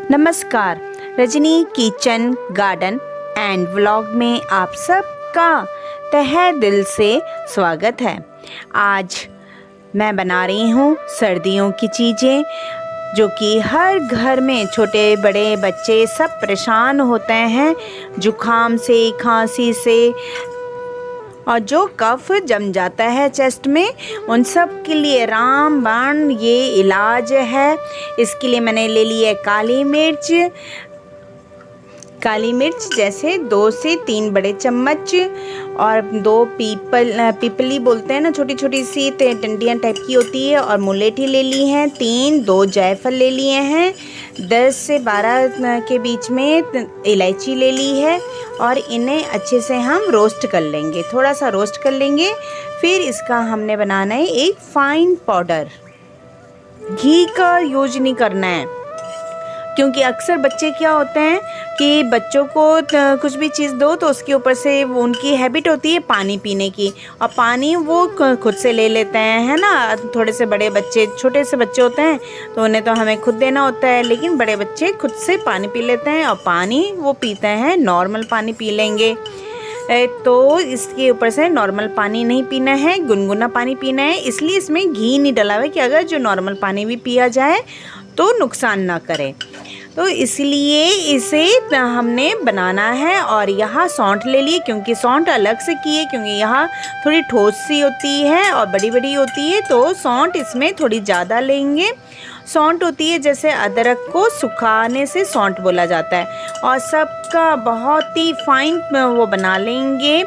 नमस्कार, Rajni kitchen garden and vlog में आप सबका तहे दिल से स्वागत है। आज मैं बना रही हूँ सर्दियों की चीज़ें जो कि हर घर में छोटे बड़े बच्चे सब परेशान होते हैं जुखाम से, खांसी से, और जो कफ जम जाता है चेस्ट में, उन सब के लिए रामबाण ये इलाज है। इसके लिए मैंने ले ली है काली मिर्च जैसे 2 से 3 बड़े चम्मच, और 2 पीपली बोलते हैं ना, छोटी छोटी सी डंडियाँ टाइप की होती है, और मुलेठी ले ली हैं 2 जायफल ले लिए हैं, 10 से 12 के बीच में इलायची ले ली है, और इन्हें अच्छे से हम रोस्ट कर लेंगे, थोड़ा सा रोस्ट कर लेंगे। फिर इसका हमने बनाना है एक फाइन पाउडर। घी का यूज नहीं करना है, क्योंकि अक्सर बच्चे क्या होते हैं कि बच्चों को कुछ भी चीज़ दो तो उसके ऊपर से वो उनकी हैबिट होती है पानी पीने की, और पानी वो खुद से ले लेते हैं, है ना। थोड़े से बड़े बच्चे, छोटे से बच्चे होते हैं तो उन्हें तो हमें खुद देना होता है, लेकिन बड़े बच्चे खुद से पानी पी लेते हैं, और पानी वो पीते हैं नॉर्मल पानी पी लेंगे। तो इसके ऊपर से नॉर्मल पानी नहीं पीना है, गुनगुना पानी पीना है। इसलिए इसमें घी नहीं डला हुआ है कि अगर जो नॉर्मल पानी भी पिया जाए तो नुकसान ना करे, तो इसलिए इसे हमने बनाना है। और यहाँ सौंठ ले ली, क्योंकि सौंठ अलग से की है, क्योंकि यहाँ थोड़ी ठोस सी होती है और बड़ी बड़ी होती है, तो सौंठ इसमें थोड़ी ज़्यादा लेंगे। सौंठ होती है जैसे अदरक को सुखाने से सौंठ बोला जाता है, और सबका बहुत ही फाइन वो बना लेंगे,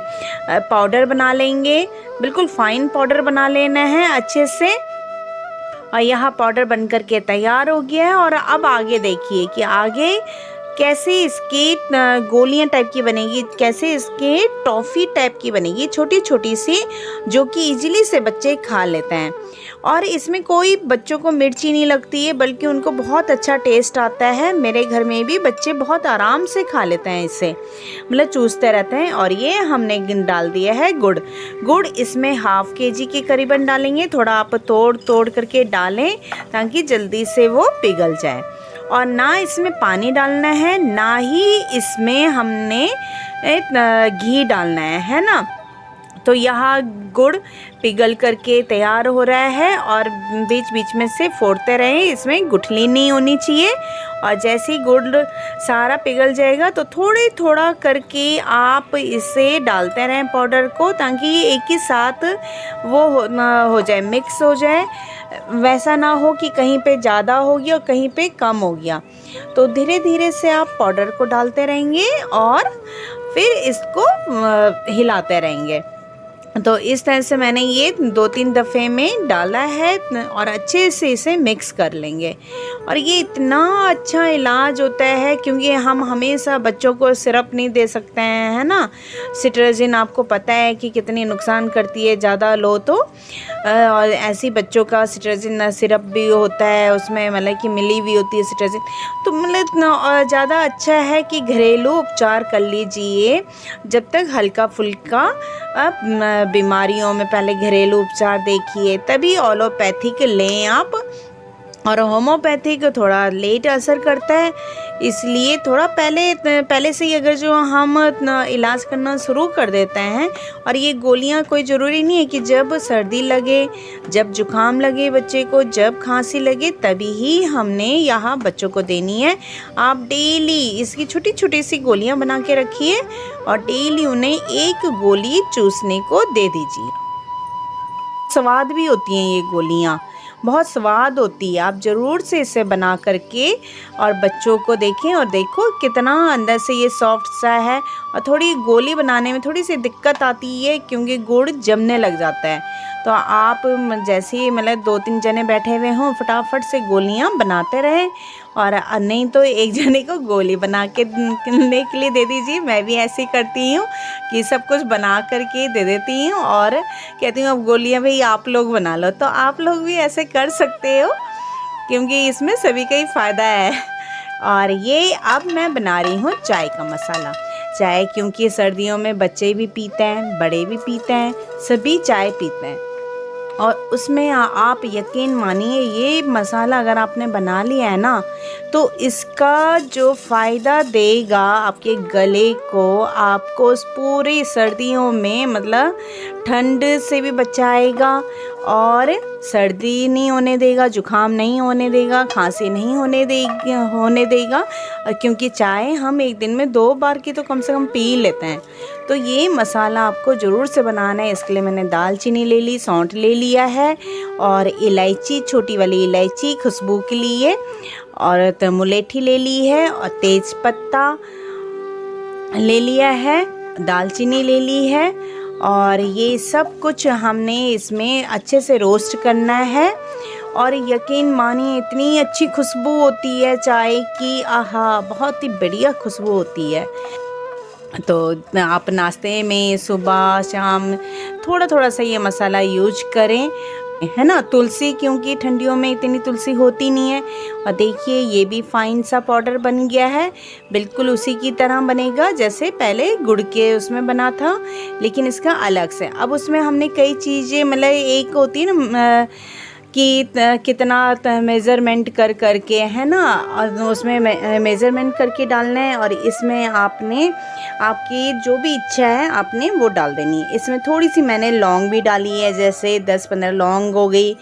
पाउडर बना लेंगे, बिल्कुल फाइन पाउडर बना लेना है अच्छे से। और यहाँ पाउडर बनकर के तैयार हो गया है। और अब आगे देखिए कि आगे कैसे इसकी गोलियां टाइप की बनेगी, कैसे इसके टॉफ़ी टाइप की बनेगी, छोटी छोटी सी, जो कि इजीली से बच्चे खा लेते हैं। और इसमें कोई बच्चों को मिर्ची नहीं लगती है, बल्कि उनको बहुत अच्छा टेस्ट आता है। मेरे घर में भी बच्चे बहुत आराम से खा लेते हैं इसे, मतलब चूसते रहते हैं। और ये हमने डाल दिया है गुड़ इसमें ½ kg के करीबन डालेंगे। थोड़ा आप तोड़ करके डालें ताकि जल्दी से वो पिघल जाए। और ना इसमें पानी डालना है, ना ही इसमें हमने घी डालना है ना। तो यहाँ गुड़ पिघल करके तैयार हो रहा है, और बीच बीच में से फोड़ते रहें, इसमें गुठली नहीं होनी चाहिए। और जैसे ही गुड़ सारा पिघल जाएगा तो थोड़ा करके आप इसे डालते रहें पाउडर को, ताकि ये एक ही साथ वो हो जाए, मिक्स हो जाए। वैसा ना हो कि कहीं पे ज़्यादा हो गया और कहीं पे कम हो गया। तो धीरे धीरे से आप पाउडर को डालते रहेंगे और फिर इसको हिलाते रहेंगे। तो इस तरह से मैंने ये 2-3 दफ़े में डाला है, और अच्छे से इसे मिक्स कर लेंगे। और ये इतना अच्छा इलाज होता है, क्योंकि हम हमेशा बच्चों को सिरप नहीं दे सकते हैं, है ना। सिट्राजिन आपको पता है कि कितनी नुकसान करती है ज़्यादा लो तो। और ऐसी बच्चों का सिट्राजिन सिरप भी होता है, उसमें मतलब कि मिली हुई होती है सिट्राजिन। तो मतलब ज़्यादा अच्छा है कि घरेलू उपचार कर लीजिए जब तक हल्का फुल्का। बीमारियों में पहले घरेलू उपचार देखिए, तभी एलोपैथिक लें आप। और होम्योपैथिक थोड़ा लेट असर करता है, इसलिए थोड़ा पहले से ही अगर जो हम इलाज करना शुरू कर देते हैं। और ये गोलियां कोई ज़रूरी नहीं है कि जब सर्दी लगे, जब जुकाम लगे बच्चे को, जब खांसी लगे, तभी ही हमने यहाँ बच्चों को देनी है। आप डेली इसकी छोटी छोटी सी गोलियां बना के रखिए, और डेली उन्हें 1 गोली चूसने को दे दीजिए। स्वाद भी होती हैं ये गोलियां, बहुत स्वाद होती है। आप ज़रूर से इसे बना करके और बच्चों को देखें, और देखो कितना अंदर से ये सॉफ्ट सा है। और थोड़ी गोली बनाने में थोड़ी सी दिक्कत आती है, क्योंकि गुड़ जमने लग जाता है। तो आप जैसे ही मतलब 2-3 जने बैठे हुए हों, फटाफट से गोलियां बनाते रहें, और नहीं तो एक जने को गोली बना के देने के लिए दे दीजिए। मैं भी ऐसे ही करती हूँ कि सब कुछ बना करके दे देती हूँ, और कहती हूँ अब गोलियां भाई आप लोग बना लो। तो आप लोग भी ऐसे कर सकते हो, क्योंकि इसमें सभी का ही फ़ायदा है। और ये अब मैं बना रही हूँ चाय का मसाला। चाय क्योंकि सर्दियों में बच्चे भी पीते हैं, बड़े भी पीते हैं, सभी चाय पीते हैं। और उसमें आप यकीन मानिए ये मसाला अगर आपने बना लिया है ना, तो इसका जो फ़ायदा देगा आपके गले को, आपको उस पूरी सर्दियों में मतलब ठंड से भी बचाएगा और सर्दी नहीं होने देगा, जुकाम नहीं होने देगा, खांसी नहीं होने देगा। क्योंकि चाय हम एक दिन में 2 बार की तो कम से कम पी लेते हैं। तो ये मसाला आपको ज़रूर से बनाना है। इसके लिए मैंने दालचीनी ले ली, सौंठ ले लिया है और इलायची, छोटी वाली इलायची खुशबू के लिए, और मुलेठी ले ली है और तेज पत्ता ले लिया है, दालचीनी ले ली है। और ये सब कुछ हमने इसमें अच्छे से रोस्ट करना है। और यकीन मानिए इतनी अच्छी खुशबू होती है चाय की, आहा, बहुत ही बढ़िया खुशबू होती है। तो आप नाश्ते में सुबह शाम थोड़ा थोड़ा सा ये मसाला यूज करें, है ना। तुलसी, क्योंकि ठंडियों में इतनी तुलसी होती नहीं है। और देखिए ये भी फाइन सा पाउडर बन गया है, बिल्कुल उसी की तरह बनेगा जैसे पहले गुड़ के उसमें बना था, लेकिन इसका अलग से। अब उसमें हमने कई चीज़ें, मतलब एक होती है ना कि कितना मेज़रमेंट कर करके, है ना, और उसमें मेज़रमेंट करके डालना है। और इसमें आपने आपकी जो भी इच्छा है आपने वो डाल देनी है। इसमें थोड़ी सी मैंने लौंग भी डाली है, जैसे 10-15 लौंग हो गई।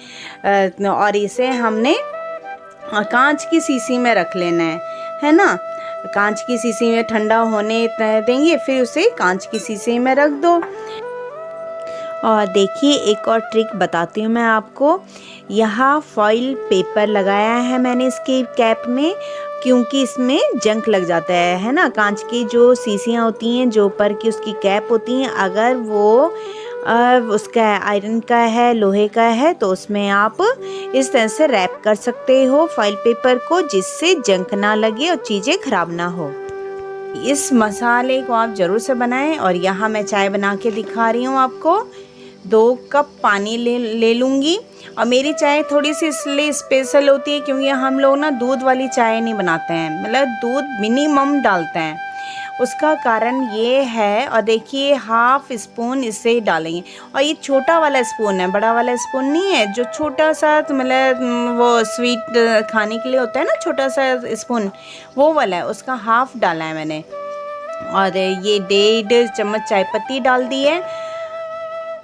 और इसे हमने कांच की शीशी में रख लेना है ना। कांच की शीशी में ठंडा होने देंगे, फिर उसे कांच की शीशी में रख दो। और देखिए एक और ट्रिक बताती हूँ मैं आपको। यहाँ फॉइल पेपर लगाया है मैंने इसके कैप में, क्योंकि इसमें जंक लग जाता है ना। कांच की जो शीशियाँ होती हैं, जो ऊपर की उसकी कैप होती हैं, अगर वो उसका आयरन का है, लोहे का है, तो उसमें आप इस तरह से रैप कर सकते हो फॉइल पेपर को, जिससे जंक ना लगे और चीज़ें ख़राब ना हो। इस मसाले को आप ज़रूर से बनाएं। और यहाँ मैं चाय बना के दिखा रही हूँ आपको। 2 कप पानी ले लूँगी। और मेरी चाय थोड़ी सी इसलिए स्पेशल होती है क्योंकि हम लोग ना दूध वाली चाय नहीं बनाते हैं, मतलब दूध मिनिमम डालते हैं। उसका कारण ये है, और देखिए 1/2 स्पून इसे डालेंगे। और ये छोटा वाला स्पून है, बड़ा वाला स्पून नहीं है। जो छोटा सा मतलब वो स्वीट खाने के लिए होता है ना, छोटा सा स्पून, वो वाला है, उसका 1/2 डाला है मैंने। और ये 1.5 चम्मच चाय पत्ती डाल दी है।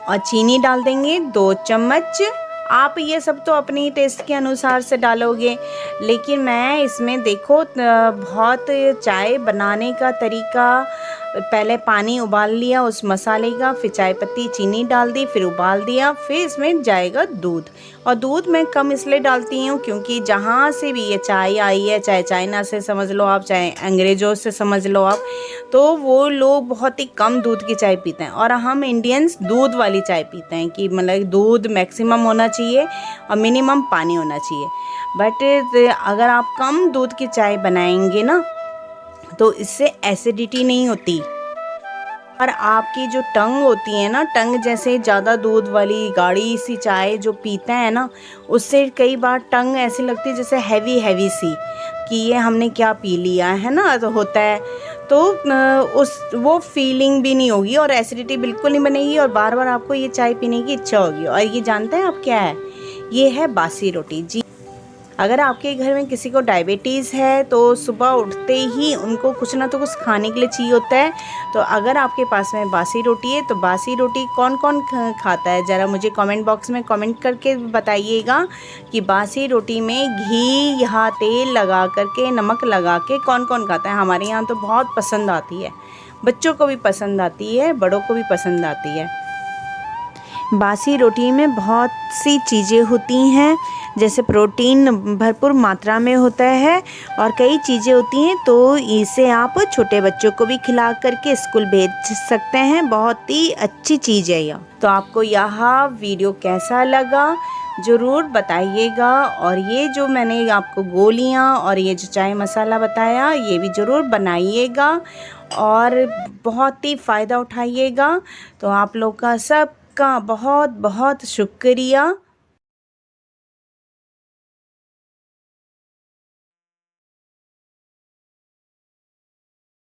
और चीनी डाल देंगे 2 चम्मच। आप ये सब तो अपनी टेस्ट के अनुसार से डालोगे, लेकिन मैं इसमें देखो बहुत चाय बनाने का तरीका, पहले पानी उबाल लिया उस मसाले का, फिर चाय पत्ती चीनी डाल दी, फिर उबाल दिया, फिर इसमें जाएगा दूध। और दूध मैं कम इसलिए डालती हूँ क्योंकि जहाँ से भी ये चाय आई है, चाहे चाइना से समझ लो आप, चाहे अंग्रेज़ों से समझ लो आप, तो वो लोग बहुत ही कम दूध की चाय पीते हैं। और हम इंडियंस दूध वाली चाय पीते हैं, कि मतलब दूध मैक्सिमम होना चाहिए और मिनिमम पानी होना चाहिए। बट अगर आप कम दूध की चाय बनाएंगे ना, तो इससे एसिडिटी नहीं होती। और आपकी जो टंग होती है ना, टंग जैसे ज़्यादा दूध वाली गाढ़ी सी चाय जो पीते हैं ना, उससे कई बार टंग ऐसी लगती है जैसे हैवी सी, कि ये हमने क्या पी लिया है ना, तो होता है। तो वो फीलिंग भी नहीं होगी और एसिडिटी बिल्कुल नहीं बनेगी, और बार बार आपको ये चाय पीने की इच्छा होगी। और ये जानते हैं आप क्या है? ये है बासी रोटी। जी, अगर आपके घर में किसी को डायबिटीज़ है तो सुबह उठते ही उनको कुछ ना तो कुछ खाने के लिए चाहिए होता है। तो अगर आपके पास में बासी रोटी है, तो बासी रोटी कौन कौन खाता है, ज़रा मुझे कमेंट बॉक्स में कमेंट करके बताइएगा कि बासी रोटी में घी या तेल लगा करके, नमक लगा के कौन कौन खाता है। हमारे यहाँ तो बहुत पसंद आती है, बच्चों को भी पसंद आती है, बड़ों को भी पसंद आती है। बासी रोटी में बहुत सी चीज़ें होती हैं, जैसे प्रोटीन भरपूर मात्रा में होता है और कई चीज़ें होती हैं। तो इसे आप छोटे बच्चों को भी खिला करके स्कूल भेज सकते हैं। बहुत ही अच्छी चीज़ है यह। तो आपको यह वीडियो कैसा लगा ज़रूर बताइएगा। और ये जो मैंने आपको गोलियां और ये जो चाय मसाला बताया, ये भी ज़रूर बनाइएगा और बहुत ही फ़ायदा उठाइएगा। तो आप लोग का सब का बहुत बहुत शुक्रिया।